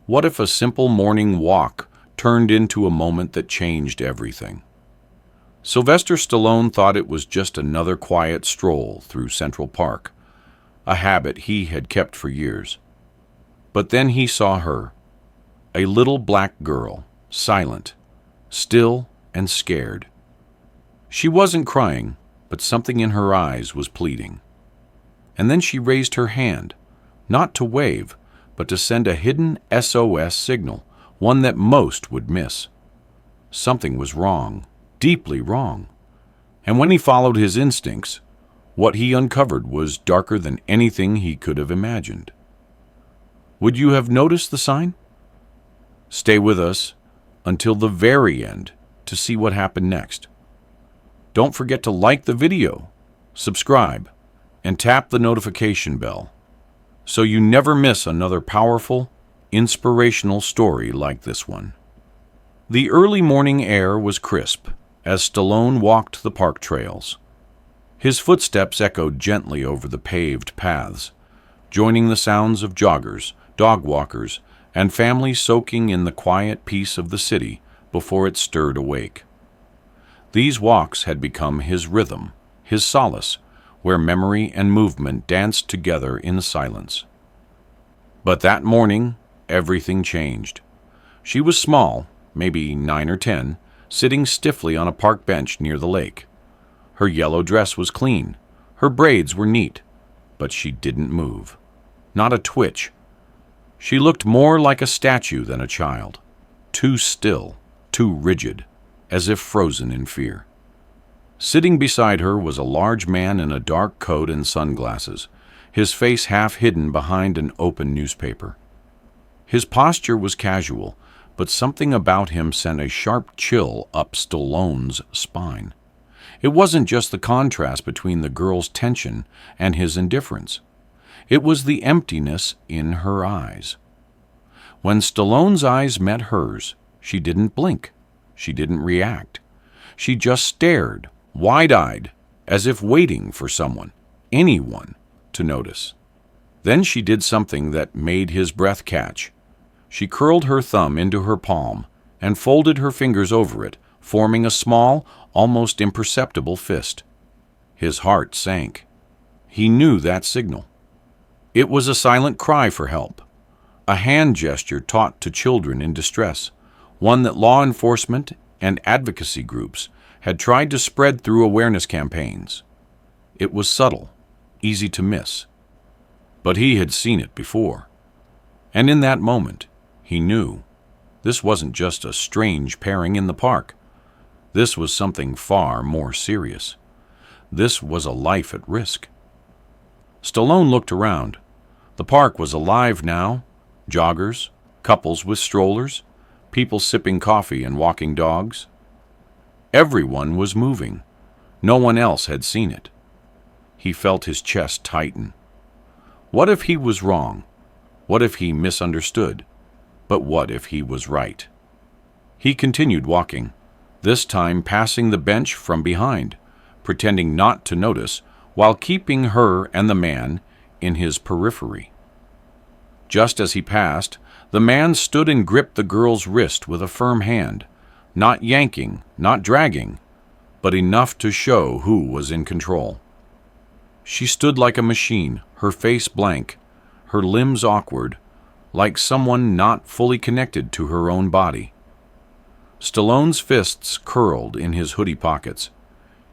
What if a simple morning walk turned into a moment that changed everything? Sylvester Stallone thought it was just another quiet stroll through Central Park, a habit he had kept for years. But then he saw her, a little black girl, silent, still and scared. She wasn't crying, but something in her eyes was pleading. And then she raised her hand, not to wave, but to send a hidden SOS signal, one that most would miss. Something was wrong, deeply wrong. And when he followed his instincts, what he uncovered was darker than anything he could have imagined. Would you have noticed the sign? Stay with us until the very end to see what happened next. Don't forget to like the video, subscribe, and tap the notification bell so you never miss another powerful, inspirational story like this one. The early morning air was crisp as Stallone walked the park trails. His footsteps echoed gently over the paved paths, joining the sounds of joggers, dog walkers, and families soaking in the quiet peace of the city before it stirred awake. These walks had become his rhythm, his solace, where memory and movement danced together in silence. But that morning, everything changed. She was small, maybe 9 or 10, sitting stiffly on a park bench near the lake. Her yellow dress was clean, her braids were neat, but she didn't move. Not a twitch. She looked more like a statue than a child, too still, too rigid, as if frozen in fear. Sitting beside her was a large man in a dark coat and sunglasses, his face half hidden behind an open newspaper. His posture was casual, but something about him sent a sharp chill up Stallone's spine. It wasn't just the contrast between the girl's tension and his indifference. It was the emptiness in her eyes. When Stallone's eyes met hers, she didn't blink. She didn't react. She just stared, wide-eyed, as if waiting for someone, anyone, to notice. Then she did something that made his breath catch. She curled her thumb into her palm and folded her fingers over it, forming a small, almost imperceptible fist. His heart sank. He knew that signal. It was a silent cry for help, a hand gesture taught to children in distress, one that law enforcement and advocacy groups had tried to spread through awareness campaigns. It was subtle, easy to miss. But he had seen it before. And in that moment, he knew this wasn't just a strange pairing in the park. This was something far more serious. This was a life at risk. Stallone looked around. The park was alive now. Joggers, couples with strollers, people sipping coffee and walking dogs. Everyone was moving. No one else had seen it. He felt his chest tighten. What if he was wrong? What if he misunderstood? But what if he was right? He continued walking, this time passing the bench from behind, pretending not to notice, while keeping her and the man in his periphery. Just as he passed, the man stood and gripped the girl's wrist with a firm hand, not yanking, not dragging, but enough to show who was in control. She stood like a machine, her face blank, her limbs awkward, like someone not fully connected to her own body. Stallone's fists curled in his hoodie pockets.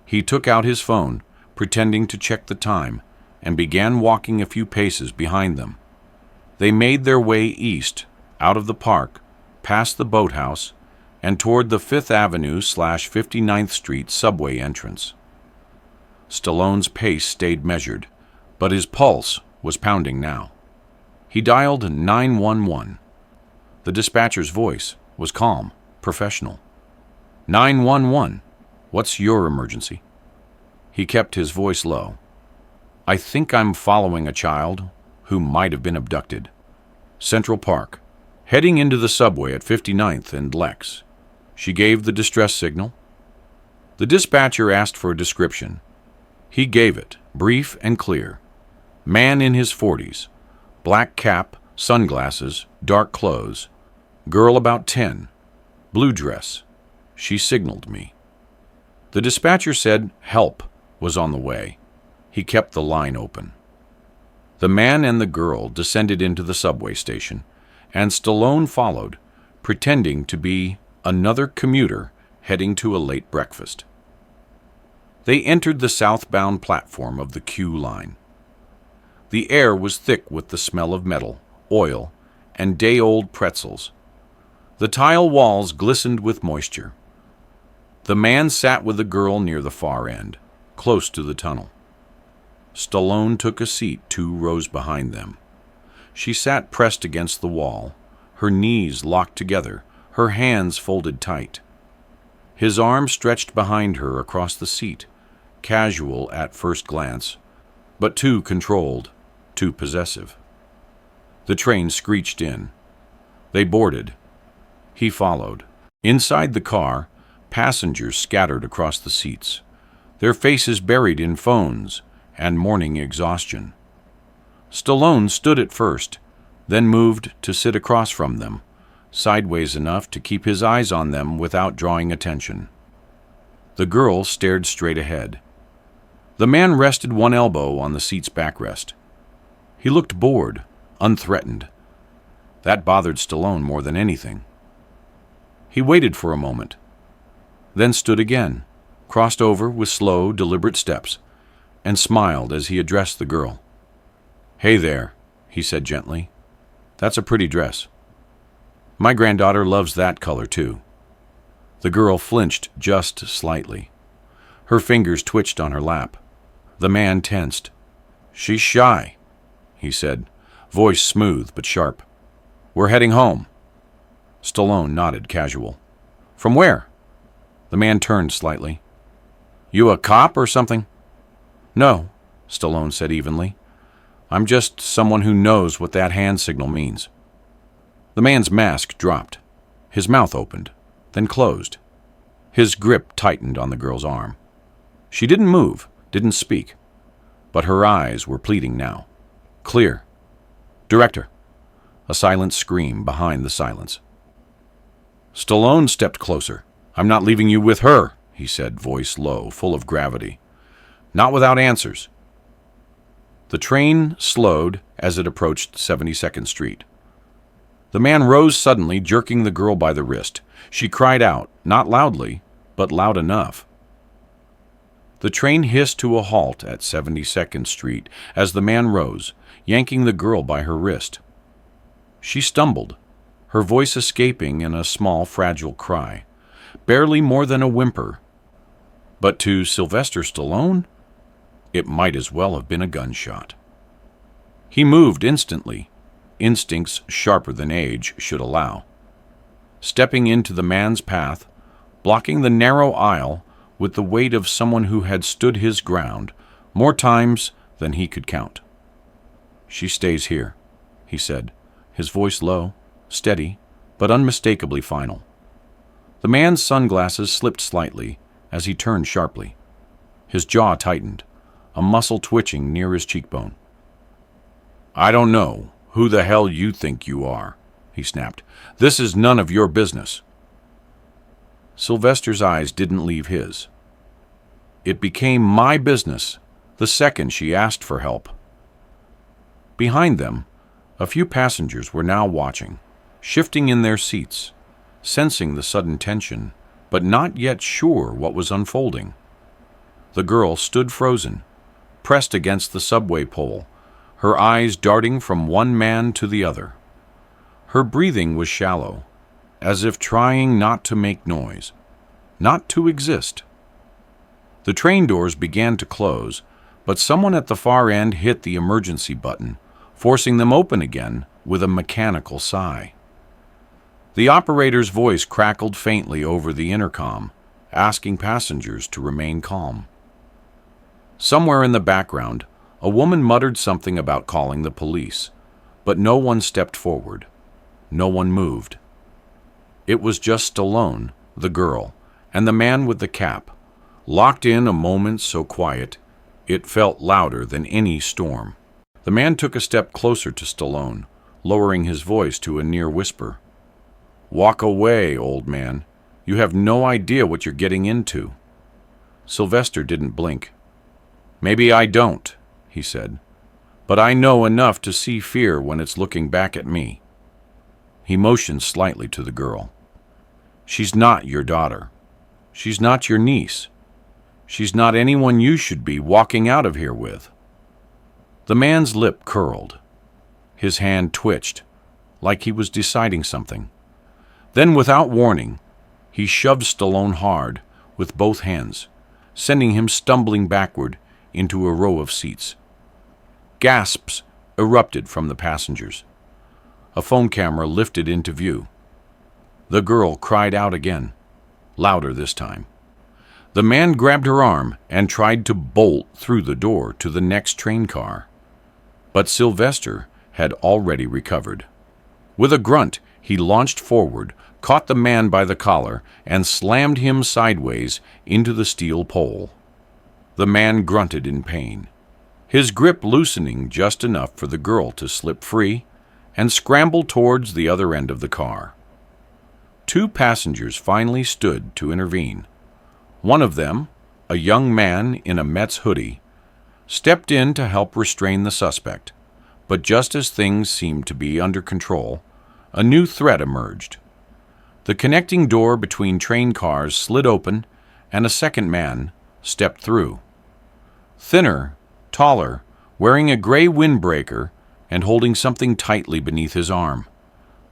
He took out his phone, pretending to check the time, and began walking a few paces behind them. They made their way east, out of the park, past the boathouse, and toward the 5th Avenue/59th Street subway entrance. Stallone's pace stayed measured, but his pulse was pounding now. He dialed 911. The dispatcher's voice was calm, professional. 911, what's your emergency? He kept his voice low. I think I'm following a child who might have been abducted. Central Park, heading into the subway at 59th and Lex. She gave the distress signal. The dispatcher asked for a description. He gave it, brief and clear. Man in his 40s, black cap, Sunglasses, dark clothes. Girl about 10. Blue dress. She signaled me. The dispatcher said help was on the way. He kept the line open. The man and the girl descended into the subway station, and Stallone followed, pretending to be another commuter heading to a late breakfast. They entered the southbound platform of the Q line. The air was thick with the smell of metal, oil, and day-old pretzels. The tile walls glistened with moisture. The man sat with the girl near the far end, close to the tunnel. Stallone took a seat 2 rows behind them. She sat pressed against the wall, her knees locked together, her hands folded tight. His arm stretched behind her across the seat, casual at first glance, but too controlled, too possessive. The train screeched in. They boarded. He followed. Inside the car, passengers scattered across the seats, their faces buried in phones and morning exhaustion. Stallone stood at first, then moved to sit across from them, sideways enough to keep his eyes on them without drawing attention. The girl stared straight ahead. The man rested one elbow on the seat's backrest. He looked bored, unthreatened. That bothered Stallone more than anything. He waited for a moment, then stood again, crossed over with slow, deliberate steps, and smiled as he addressed the girl. "Hey there," he said gently. "That's a pretty dress. My granddaughter loves that color too." The girl flinched just slightly. Her fingers twitched on her lap. The man tensed. "She's shy," he said, voice smooth but sharp. "We're heading home." Stallone nodded casual. "From where?" The man turned slightly. "You a cop or something?" "No," Stallone said evenly. "I'm just someone who knows what that hand signal means." The man's mask dropped. His mouth opened, then closed. His grip tightened on the girl's arm. She didn't move, didn't speak, but her eyes were pleading now. Clear. "Director." A silent scream behind the silence. Stallone stepped closer. "I'm not leaving you with her," he said, voice low, full of gravity. "Not without answers." The train slowed as it approached 72nd Street. The man rose suddenly, jerking the girl by the wrist. She cried out, not loudly, but loud enough. The train hissed to a halt at 72nd Street as the man rose, yanking the girl by her wrist. She stumbled, her voice escaping in a small, fragile cry, barely more than a whimper. But to Sylvester Stallone, it might as well have been a gunshot. He moved instantly, instincts sharper than age should allow, stepping into the man's path, blocking the narrow aisle with the weight of someone who had stood his ground more times than he could count. "She stays here," he said, his voice low, steady, but unmistakably final. The man's sunglasses slipped slightly as he turned sharply. His jaw tightened, a muscle twitching near his cheekbone. "I don't know who the hell you think you are," he snapped. "This is none of your business." Sylvester's eyes didn't leave his. "It became my business the second she asked for help." Behind them, a few passengers were now watching, shifting in their seats, sensing the sudden tension, but not yet sure what was unfolding. The girl stood frozen, pressed against the subway pole, her eyes darting from one man to the other. Her breathing was shallow, as if trying not to make noise, not to exist. The train doors began to close, but someone at the far end hit the emergency button, forcing them open again with a mechanical sigh. The operator's voice crackled faintly over the intercom, asking passengers to remain calm. Somewhere in the background, a woman muttered something about calling the police, but no one stepped forward. No one moved. It was just Stallone, the girl, and the man with the cap, locked in a moment so quiet it felt louder than any storm. The man took a step closer to Stallone, lowering his voice to a near whisper. "Walk away, old man. You have no idea what you're getting into." Sylvester didn't blink. "Maybe I don't," he said, "but I know enough to see fear when it's looking back at me." He motioned slightly to the girl. "She's not your daughter. She's not your niece. She's not anyone you should be walking out of here with." The man's lip curled. His hand twitched, like he was deciding something. Then, without warning, he shoved Stallone hard with both hands, sending him stumbling backward into a row of seats. Gasps erupted from the passengers. A phone camera lifted into view. The girl cried out again, louder this time. The man grabbed her arm and tried to bolt through the door to the next train car. But Sylvester had already recovered. With a grunt, he launched forward, caught the man by the collar, and slammed him sideways into the steel pole. The man grunted in pain, his grip loosening just enough for the girl to slip free and scramble towards the other end of the car. Two passengers finally stood to intervene. One of them, a young man in a Mets hoodie, stepped in to help restrain the suspect, but just as things seemed to be under control, a new threat emerged. The connecting door between train cars slid open, and a second man stepped through. Thinner, taller, wearing a gray windbreaker and holding something tightly beneath his arm,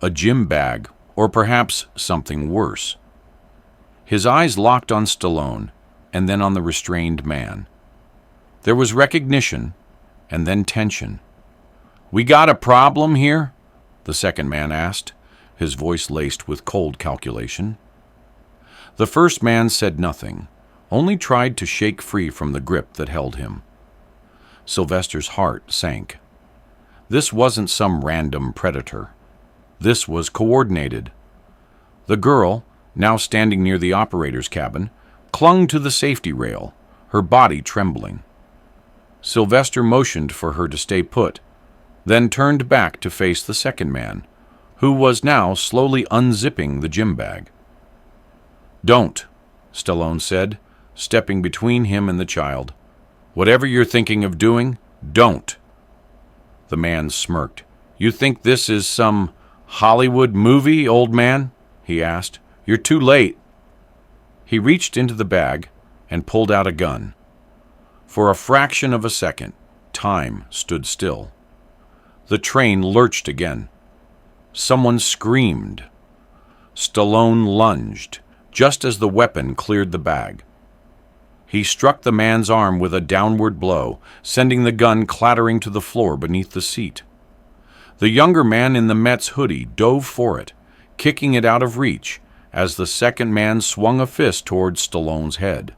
a gym bag, or perhaps something worse. His eyes locked on Stallone and then on the restrained man. There was recognition and then tension. "We got a problem here?" the second man asked, his voice laced with cold calculation. The first man said nothing, only tried to shake free from the grip that held him. Sylvester's heart sank. This wasn't some random predator. This was coordinated. The girl, now standing near the operator's cabin, clung to the safety rail, her body trembling. Sylvester motioned for her to stay put, then turned back to face the second man, who was now slowly unzipping the gym bag. "Don't," Stallone said, stepping between him and the child. "Whatever you're thinking of doing, don't." The man smirked. "You think this is some Hollywood movie, old man?" he asked. "You're too late." He reached into the bag and pulled out a gun. For a fraction of a second, time stood still. The train lurched again. Someone screamed. Stallone lunged, just as the weapon cleared the bag. He struck the man's arm with a downward blow, sending the gun clattering to the floor beneath the seat. The younger man in the Mets hoodie dove for it, kicking it out of reach, as the second man swung a fist towards Stallone's head.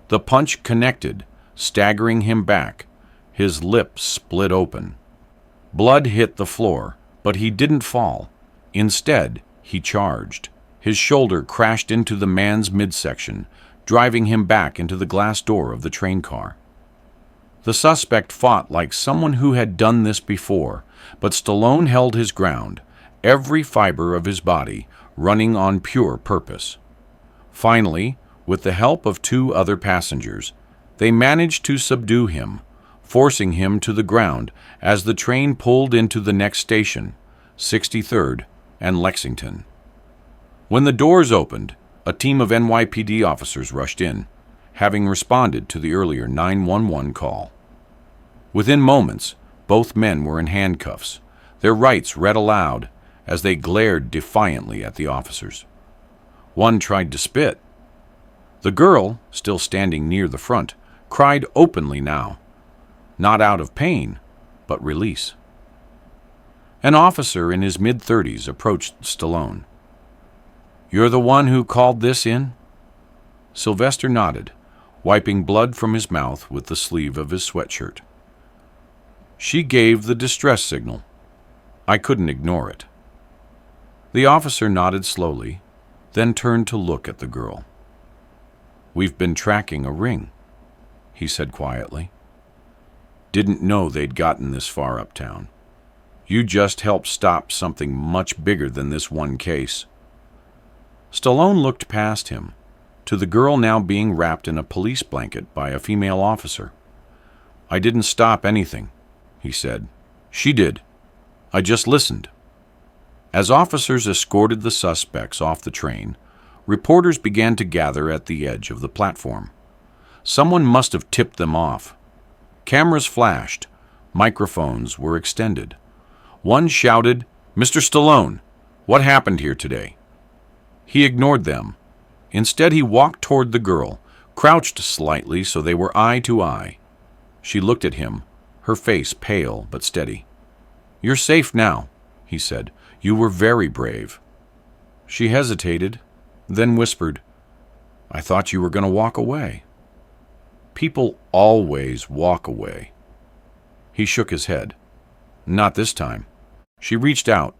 The punch connected, staggering him back. His lips split open. Blood hit the floor, but he didn't fall. Instead, he charged. His shoulder crashed into the man's midsection, driving him back into the glass door of the train car. The suspect fought like someone who had done this before, but Stallone held his ground, every fiber of his body running on pure purpose. Finally, with the help of two other passengers, they managed to subdue him, forcing him to the ground as the train pulled into the next station, 63rd and Lexington. When the doors opened, a team of NYPD officers rushed in, having responded to the earlier 911 call. Within moments, both men were in handcuffs, their rights read aloud as they glared defiantly at the officers. One tried to spit. The girl, still standing near the front, cried openly now, not out of pain, but release. An officer in his mid-30s approached Stallone. "You're the one who called this in?" Sylvester nodded, wiping blood from his mouth with the sleeve of his sweatshirt. "She gave the distress signal. I couldn't ignore it." The officer nodded slowly, then turned to look at the girl. "We've been tracking a ring," he said quietly. "Didn't know they'd gotten this far uptown. You just helped stop something much bigger than this one case." Stallone looked past him, to the girl now being wrapped in a police blanket by a female officer. "I didn't stop anything," he said. "She did. I just listened." As officers escorted the suspects off the train, reporters began to gather at the edge of the platform. Someone must have tipped them off. Cameras flashed. Microphones were extended. One shouted, "Mr. Stallone, what happened here today?" He ignored them. Instead, he walked toward the girl, crouched slightly so they were eye to eye. She looked at him, her face pale but steady. "You're safe now," he said. "You were very brave." She hesitated, then whispered, "I thought you were going to walk away." "People always walk away." He shook his head. "Not this time." She reached out,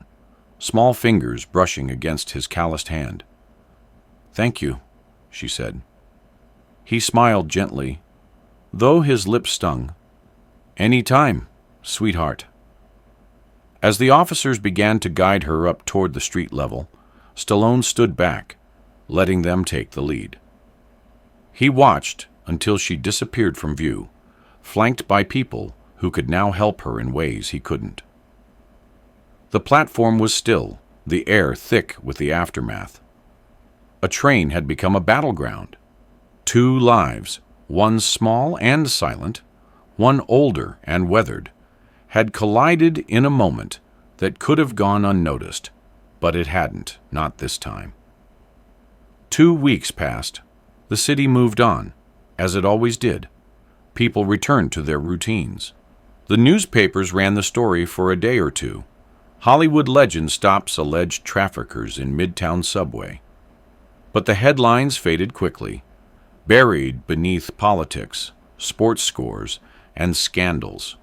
small fingers brushing against his calloused hand. "Thank you," she said. He smiled gently, though his lips stung. "Any time, sweetheart." As the officers began to guide her up toward the street level, Stallone stood back, letting them take the lead. He watched until she disappeared from view, flanked by people who could now help her in ways he couldn't. The platform was still, the air thick with the aftermath. A train had become a battleground. Two lives, one small and silent, one older and weathered, had collided in a moment that could have gone unnoticed, but it hadn't, not this time. 2 weeks passed. The city moved on, as it always did. People returned to their routines. The newspapers ran the story for a day or two. Hollywood legend stops alleged traffickers in Midtown subway. But the headlines faded quickly, buried beneath politics, sports scores, and scandals.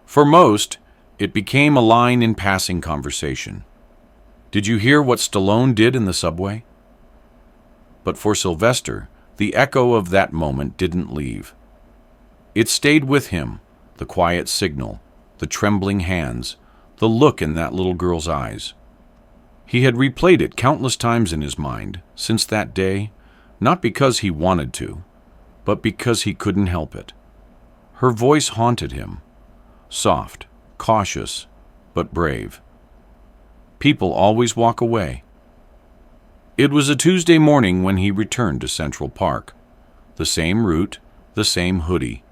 For most, it became a line in passing conversation. "Did you hear what Stallone did in the subway?" But for Sylvester, the echo of that moment didn't leave. It stayed with him, the quiet signal, the trembling hands, the look in that little girl's eyes. He had replayed it countless times in his mind since that day, not because he wanted to, but because he couldn't help it. Her voice haunted him, soft, cautious, but brave. People always walk away. It was a Tuesday morning when he returned to Central Park. The same route, the same hoodie,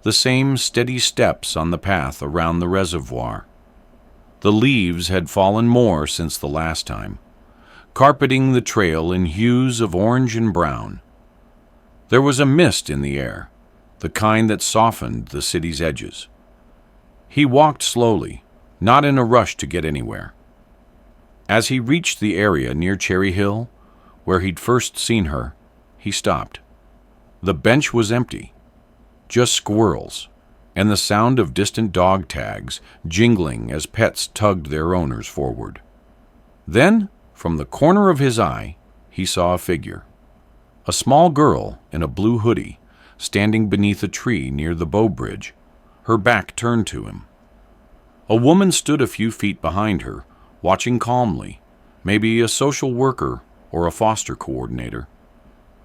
the same steady steps on the path around the reservoir. The leaves had fallen more since the last time, carpeting the trail in hues of orange and brown. There was a mist in the air, the kind that softened the city's edges. He walked slowly, not in a rush to get anywhere. As he reached the area near Cherry Hill, where he'd first seen her, he stopped. The bench was empty, just squirrels, and the sound of distant dog tags jingling as pets tugged their owners forward. Then, from the corner of his eye, he saw a figure. A small girl in a blue hoodie, standing beneath a tree near the Bow Bridge, her back turned to him. A woman stood a few feet behind her, watching calmly, maybe a social worker or a foster coordinator.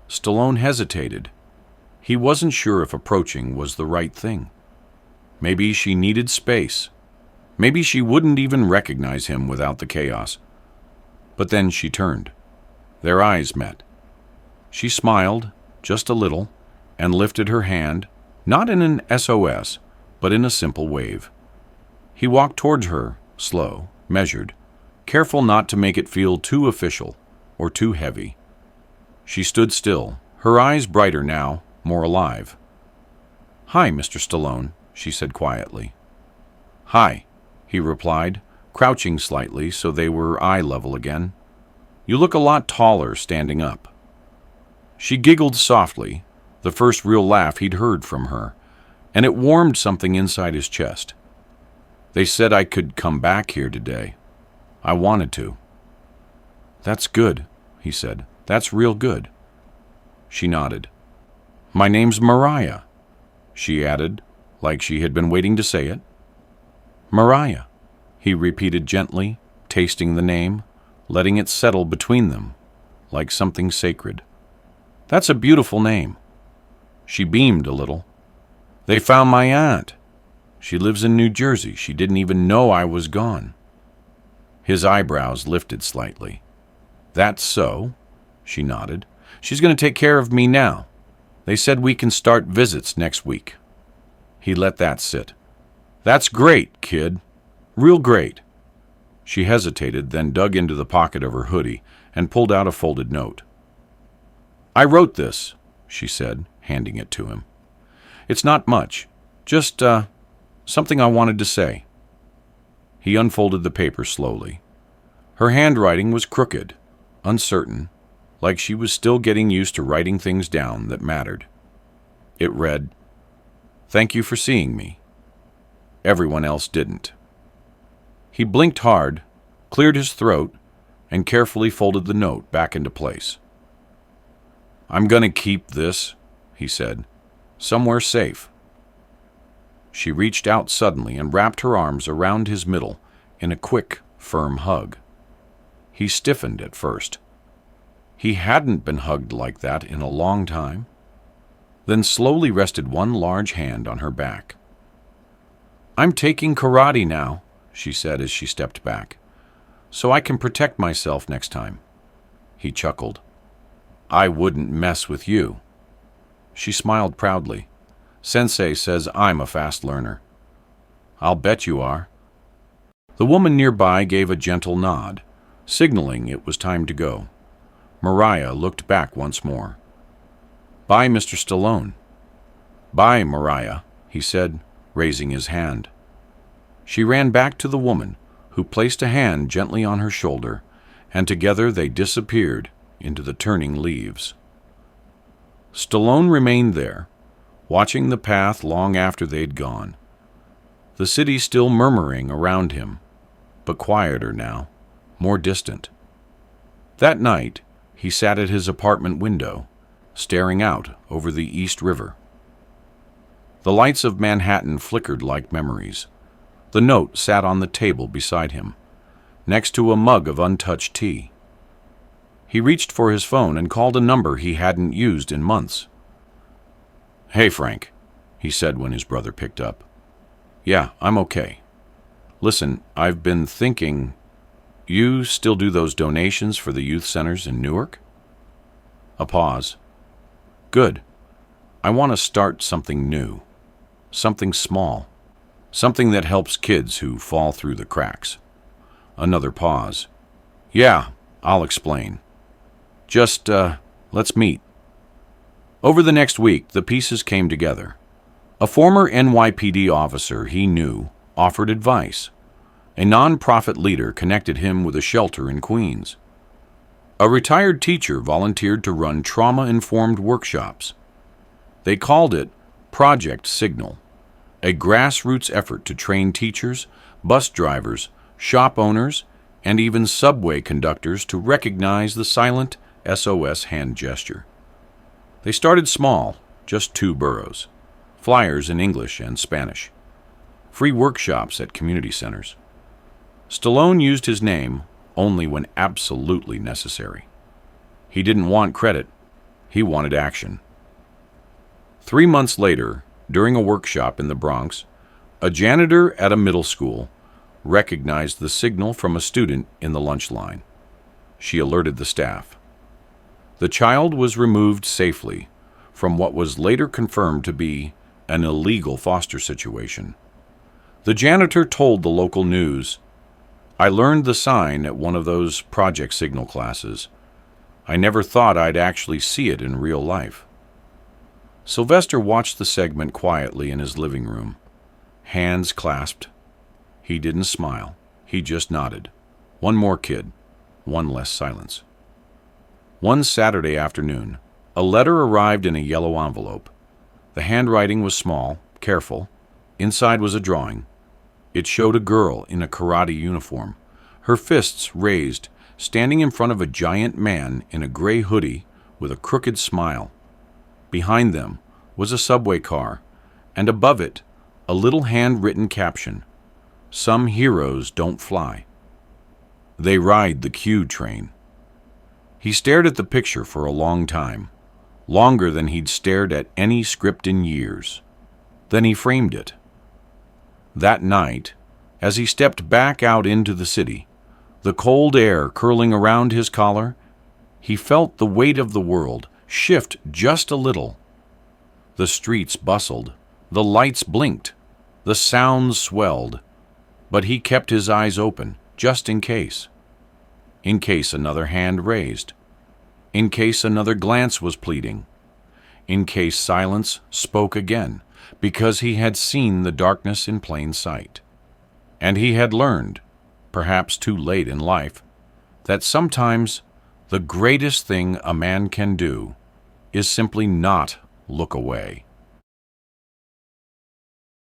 Stallone hesitated. He wasn't sure if approaching was the right thing. Maybe she needed space. Maybe she wouldn't even recognize him without the chaos. But then she turned. Their eyes met. She smiled, just a little, and lifted her hand, not in an SOS, but in a simple wave. He walked towards her, slow, measured, careful not to make it feel too official or too heavy. She stood still, her eyes brighter now, more alive. "Hi, Mr. Stallone," she said quietly. "Hi," he replied, crouching slightly so they were eye level again. "You look a lot taller standing up." She giggled softly, the first real laugh he'd heard from her, and it warmed something inside his chest. "They said I could come back here today. I wanted to." "That's good," he said. "That's real good." She nodded. "My name's Mariah," she added, like she had been waiting to say it. "Mariah." he repeated gently, tasting the name, letting it settle between them, like something sacred. That's a beautiful name. She beamed a little. They found my aunt. She lives in New Jersey. She didn't even know I was gone. His eyebrows lifted slightly. That's so, she nodded. She's going to take care of me now. They said we can start visits next week. He let that sit. That's great, kid. Real great. She hesitated, then dug into the pocket of her hoodie and pulled out a folded note. I wrote this, she said, handing it to him. It's not much, just something I wanted to say. He unfolded the paper slowly. Her handwriting was crooked, uncertain, like she was still getting used to writing things down that mattered. It read, Thank you for seeing me. Everyone else didn't. He blinked hard, cleared his throat, and carefully folded the note back into place. I'm going to keep this, he said, somewhere safe. She reached out suddenly and wrapped her arms around his middle in a quick, firm hug. He stiffened at first. He hadn't been hugged like that in a long time, then slowly rested one large hand on her back. I'm taking karate now, she said as she stepped back, so I can protect myself next time. He chuckled. I wouldn't mess with you. She smiled proudly. Sensei says I'm a fast learner. I'll bet you are. The woman nearby gave a gentle nod, signaling it was time to go. Mariah looked back once more. Bye, Mr. Stallone. Bye, Mariah, he said, raising his hand. She ran back to the woman, who placed a hand gently on her shoulder, and together they disappeared into the turning leaves. Stallone remained there, watching the path long after they'd gone. The city still murmuring around him, but quieter now, more distant. That night, he sat at his apartment window, staring out over the East River. The lights of Manhattan flickered like memories. The note sat on the table beside him, next to a mug of untouched tea. He reached for his phone and called a number he hadn't used in months. Hey, Frank, he said when his brother picked up. Yeah, I'm okay. Listen, I've been thinking, you still do those donations for the youth centers in Newark? A pause. Good. I want to start something new, something small, something that helps kids who fall through the cracks. Another pause. Yeah, I'll explain. Just, let's meet. Over the next week, the pieces came together. A former NYPD officer he knew offered advice. A non-profit leader connected him with a shelter in Queens. A retired teacher volunteered to run trauma-informed workshops. They called it Project Signal, a grassroots effort to train teachers, bus drivers, shop owners, and even subway conductors to recognize the silent SOS hand gesture. They started small, just 2 boroughs, flyers in English and Spanish, free workshops at community centers. Stallone used his name only when absolutely necessary. He didn't want credit, he wanted action. 3 months later, during a workshop in the Bronx, a janitor at a middle school recognized the signal from a student in the lunch line. She alerted the staff. The child was removed safely from what was later confirmed to be an illegal foster situation. The janitor told the local news, I learned the sign at one of those Project Signal classes. I never thought I'd actually see it in real life. Sylvester watched the segment quietly in his living room, hands clasped. He didn't smile. He just nodded. One more kid, one less silence. One Saturday afternoon, a letter arrived in a yellow envelope. The handwriting was small, careful. Inside was a drawing. It showed a girl in a karate uniform, her fists raised, standing in front of a giant man in a gray hoodie with a crooked smile. Behind them was a subway car, and above it, a little handwritten caption, Some heroes don't fly. They ride the Q train. He stared at the picture for a long time, longer than he'd stared at any script in years. Then he framed it. That night, as he stepped back out into the city, the cold air curling around his collar, he felt the weight of the world shift just a little. The streets bustled, the lights blinked, the sounds swelled, but he kept his eyes open, just in case another hand raised, in case another glance was pleading, in case silence spoke again, because he had seen the darkness in plain sight. And he had learned, perhaps too late in life, that sometimes the greatest thing a man can do is simply not look away.